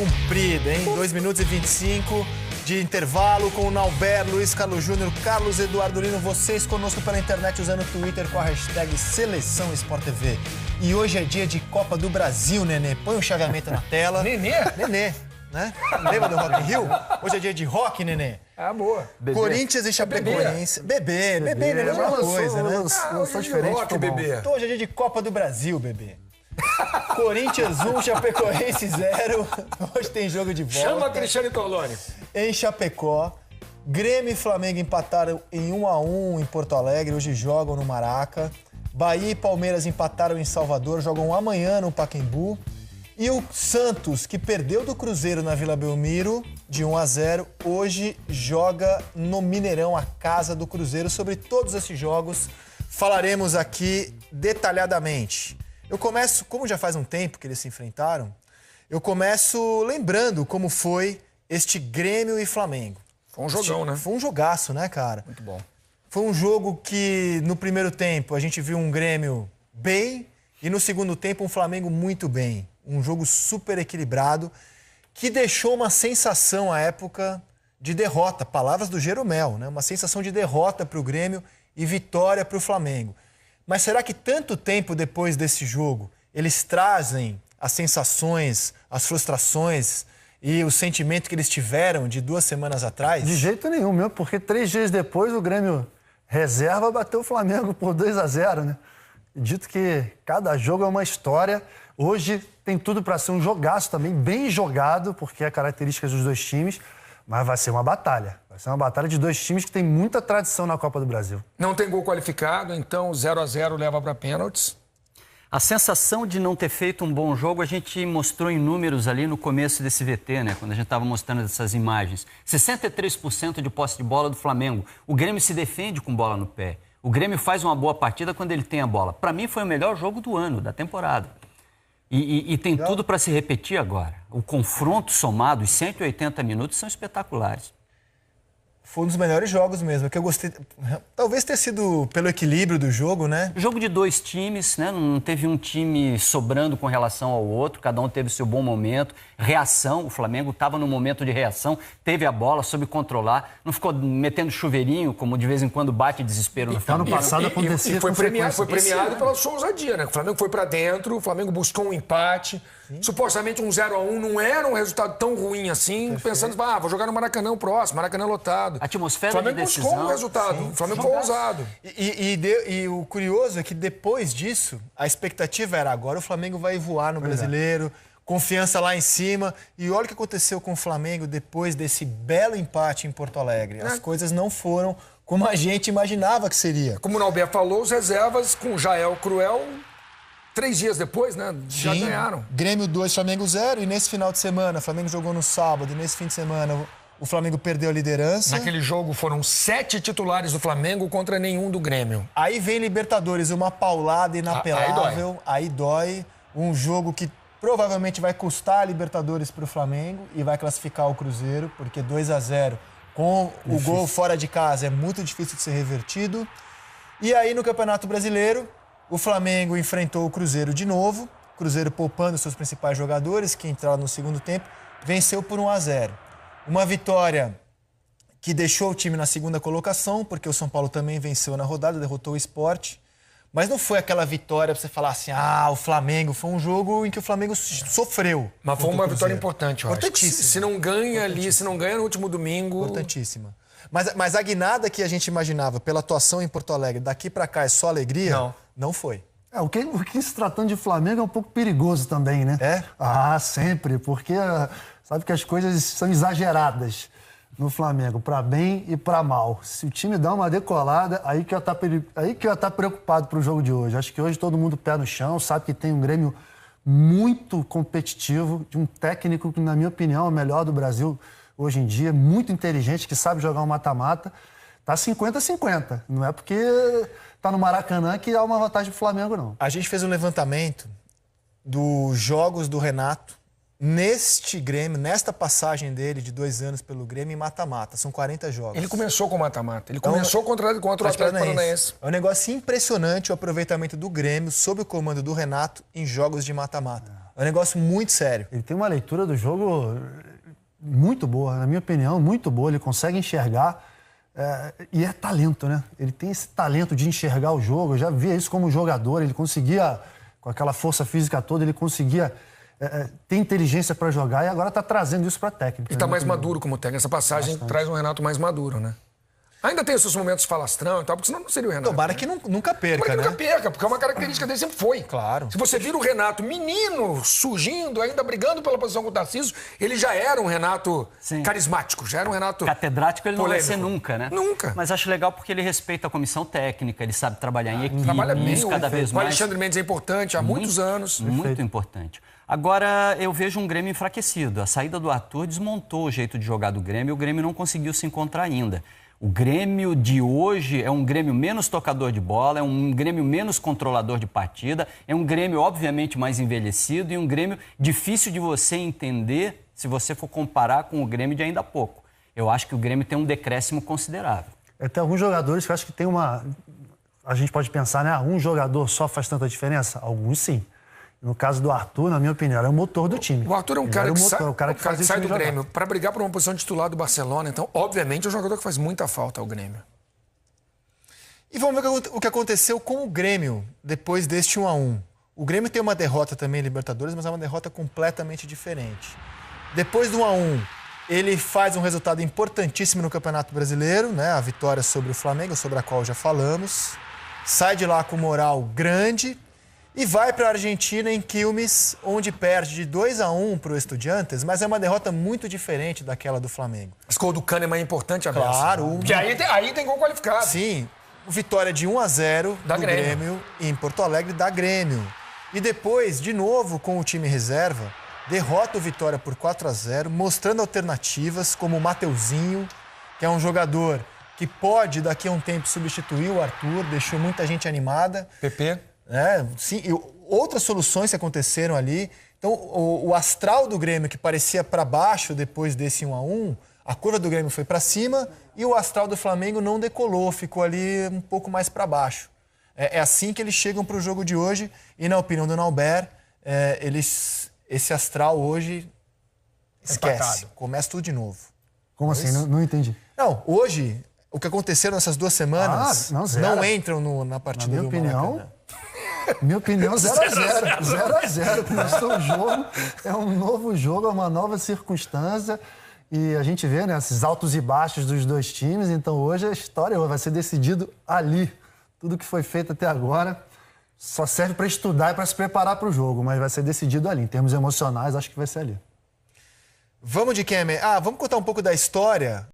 cumprida, hein? 2 minutos e 25 de intervalo com o Nauber, Luiz Carlos Júnior, Carlos Eduardo Lino, vocês conosco pela internet usando o Twitter com a hashtag Seleção Sport TV. E hoje é dia de Copa do Brasil, Nenê. Põe o chaveamento na tela. Nenê? Nenê, né? Lembra do Rock in Rio? Hoje é dia de rock, Nenê. Ah, boa. Bebê. Corinthians e Chapecoense. Bebê, não é a mesma coisa, né? Lançou diferente. Rock, bebê. Então hoje é dia de Copa do Brasil, bebê. Corinthians 1, Chapecoense 0. Hoje tem jogo de volta. Chama Cristiano Torlone. Em Chapecó. Grêmio e Flamengo empataram em 1-1 em Porto Alegre. Hoje jogam no Maraca. Bahia e Palmeiras empataram em Salvador. Jogam amanhã no Pacaembu. E o Santos, que perdeu do Cruzeiro na Vila Belmiro, de 1-0, hoje joga no Mineirão, a casa do Cruzeiro. Sobre todos esses jogos, falaremos aqui detalhadamente. Eu começo, como já faz um tempo que eles se enfrentaram, eu começo lembrando como foi este Grêmio e Flamengo. Foi um jogão, né? Foi um jogaço, né, cara? Muito bom. Foi um jogo que, no primeiro tempo, a gente viu um Grêmio bem e, no segundo tempo, um Flamengo muito bem. Um jogo super equilibrado que deixou uma sensação, à época, de derrota. Palavras do Jeromel, né? Uma sensação de derrota para o Grêmio e vitória para o Flamengo. Mas será que tanto tempo depois desse jogo, eles trazem as sensações, as frustrações e o sentimento que eles tiveram de 2 semanas atrás? De jeito nenhum, mesmo, porque 3 dias depois o Grêmio reserva bateu o Flamengo por 2-0, né? Dito que cada jogo é uma história. Hoje tem tudo para ser um jogaço também, bem jogado, porque é característica dos dois times, mas vai ser uma batalha. Vai ser uma batalha de 2 times que tem muita tradição na Copa do Brasil. Não tem gol qualificado, então 0-0 leva para pênaltis. A sensação de não ter feito um bom jogo, a gente mostrou em números ali no começo desse VT, né? Quando a gente estava mostrando essas imagens. 63% de posse de bola do Flamengo. O Grêmio se defende com bola no pé. O Grêmio faz uma boa partida quando ele tem a bola. Para mim, foi o melhor jogo do ano, da temporada. E tem tudo para se repetir agora. O confronto somado, os 180 minutos, são espetaculares. Foi um dos melhores jogos mesmo, que eu gostei. Talvez tenha sido pelo equilíbrio do jogo, né? Jogo de 2 times, né? Não teve um time sobrando com relação ao outro, cada um teve seu bom momento. Reação, o Flamengo estava no momento de reação, teve a bola, soube controlar, não ficou metendo chuveirinho, como de vez em quando bate desespero no Flamengo. Ano passado acontecia e foi premiado pela sua ousadia, né? O Flamengo foi para dentro, o Flamengo buscou um empate. Sim. Supostamente um 0-1 não era um resultado tão ruim assim, perfeito. Pensando, vou jogar no Maracanã o próximo, Maracanã lotado. Atmosfera de decisão. O Flamengo buscou um resultado, sim, o Flamengo foi ousado. E o curioso é que depois disso, a expectativa era agora o Flamengo vai voar no Brasileiro, confiança lá em cima. E olha o que aconteceu com o Flamengo depois desse belo empate em Porto Alegre. As coisas não foram como a gente imaginava que seria. Como o Nauber falou, os reservas com Jael Cruel... 3 dias depois, né? Já ganharam. Grêmio 2, Flamengo 0. E nesse final de semana, o Flamengo jogou no sábado. E nesse fim de semana, o Flamengo perdeu a liderança. Naquele jogo foram 7 titulares do Flamengo contra nenhum do Grêmio. Aí vem Libertadores, uma paulada inapelável. Aí dói. Um jogo que provavelmente vai custar a Libertadores para o Flamengo e vai classificar o Cruzeiro, porque 2-0 com o gol fora de casa é muito difícil de ser revertido. E aí no Campeonato Brasileiro, o Flamengo enfrentou o Cruzeiro de novo, o Cruzeiro poupando seus principais jogadores, que entraram no segundo tempo, venceu por 1-0. Uma vitória que deixou o time na segunda colocação, porque o São Paulo também venceu na rodada, derrotou o Sport. Mas não foi aquela vitória pra você falar assim, o Flamengo, foi um jogo em que o Flamengo sofreu. Mas foi uma vitória importante, eu acho. Importantíssima. Se não ganha ali, se não ganha no último domingo... Importantíssima. Mas a guinada que a gente imaginava pela atuação em Porto Alegre, daqui pra cá é só alegria, não foi. O que se tratando de Flamengo é um pouco perigoso também, né? É? Sempre, porque sabe que as coisas são exageradas no Flamengo, para bem e para mal. Se o time dá uma decolada, aí que eu ia estar preocupado pro jogo de hoje. Acho que hoje todo mundo pé no chão, sabe que tem um Grêmio muito competitivo, de um técnico que, na minha opinião, é o melhor do Brasil hoje em dia, muito inteligente, que sabe jogar um mata-mata. Tá 50-50. Não é porque tá no Maracanã que há uma vantagem pro Flamengo, não. A gente fez um levantamento dos jogos do Renato neste Grêmio, nesta passagem dele de 2 anos pelo Grêmio em mata-mata. São 40 jogos. Ele começou com mata-mata. Ele começou contra o Atlético Paranaense. É um negócio impressionante o aproveitamento do Grêmio sob o comando do Renato em jogos de mata-mata. É um negócio muito sério. Ele tem uma leitura do jogo muito boa, na minha opinião, muito boa. Ele consegue enxergar e é talento, né? Ele tem esse talento de enxergar o jogo. Eu já via isso como jogador. Ele conseguia, com aquela força física toda, ele conseguia ter inteligência para jogar e agora está trazendo isso para a técnica. E está mais maduro como técnico. Essa passagem traz um Renato mais maduro, né? Ainda tem esses momentos falastrão e tal, porque senão não seria o Renato. Tomara que nunca perca, Tomara que né? nunca perca, porque é uma característica dele, sempre foi. Claro. Se você vira o Renato menino, surgindo, ainda brigando pela posição com o Tarcísio, ele já era um Renato carismático, já era um Renato catedrático, ele polêmico. Não vai ser nunca, né? Nunca. Mas acho legal porque ele respeita a comissão técnica, ele sabe trabalhar em equipe. Trabalha bem, isso cada vez mais. O Alexandre Mendes é importante há muitos anos. Muito importante. Agora, eu vejo um Grêmio enfraquecido. A saída do Arthur desmontou o jeito de jogar do Grêmio e o Grêmio não conseguiu se encontrar ainda. O Grêmio de hoje é um Grêmio menos tocador de bola, é um Grêmio menos controlador de partida, é um Grêmio, obviamente, mais envelhecido e um Grêmio difícil de você entender se você for comparar com o Grêmio de ainda há pouco. Eu acho que o Grêmio tem um decréscimo considerável. Tem alguns jogadores que eu acho que tem uma... A gente pode pensar, né? Um jogador só faz tanta diferença? Alguns sim. No caso do Arthur, na minha opinião, era o motor do time. O Arthur é um cara que sai do jogar. Grêmio para brigar por uma posição de titular do Barcelona. Então, obviamente, é um jogador que faz muita falta ao Grêmio. E vamos ver o que aconteceu com o Grêmio depois deste 1-1. O Grêmio tem uma derrota também em Libertadores, mas é uma derrota completamente diferente. Depois do 1-1, ele faz um resultado importantíssimo no Campeonato Brasileiro, né? A vitória sobre o Flamengo, sobre a qual já falamos. Sai de lá com moral grande. E vai para a Argentina, em Quilmes, onde perde de 2-1 para o Estudiantes, mas é uma derrota muito diferente daquela do Flamengo. Esse gol do Kahneman é importante, a Claro. Porque aí tem gol qualificado. Sim, vitória de 1-0 do Grêmio em Porto Alegre, da Grêmio. E depois, de novo, com o time reserva, derrota o Vitória por 4-0, mostrando alternativas, como o Mateuzinho, que é um jogador que pode, daqui a um tempo, substituir o Arthur, deixou muita gente animada. PP. Sim, e outras soluções que aconteceram ali. Então, o astral do Grêmio, que parecia para baixo depois desse 1-1, a curva do Grêmio foi para cima e o astral do Flamengo não decolou, ficou ali um pouco mais para baixo. É assim que eles chegam para o jogo de hoje e, na opinião do Nauber, esse astral hoje esquece. Começa tudo de novo. Como assim? Não entendi. Não, hoje, o que aconteceu nessas 2 semanas não entram na partida do Maracanã. Minha opinião, 0-0. 0-0. Começou o jogo, é um novo jogo, é uma nova circunstância. E a gente vê, né, esses altos e baixos dos dois times. Então hoje a história vai ser decidido ali. Tudo que foi feito até agora só serve para estudar e para se preparar para o jogo, mas vai ser decidido ali. Em termos emocionais, acho que vai ser ali. Vamos de quem? Vamos contar um pouco da história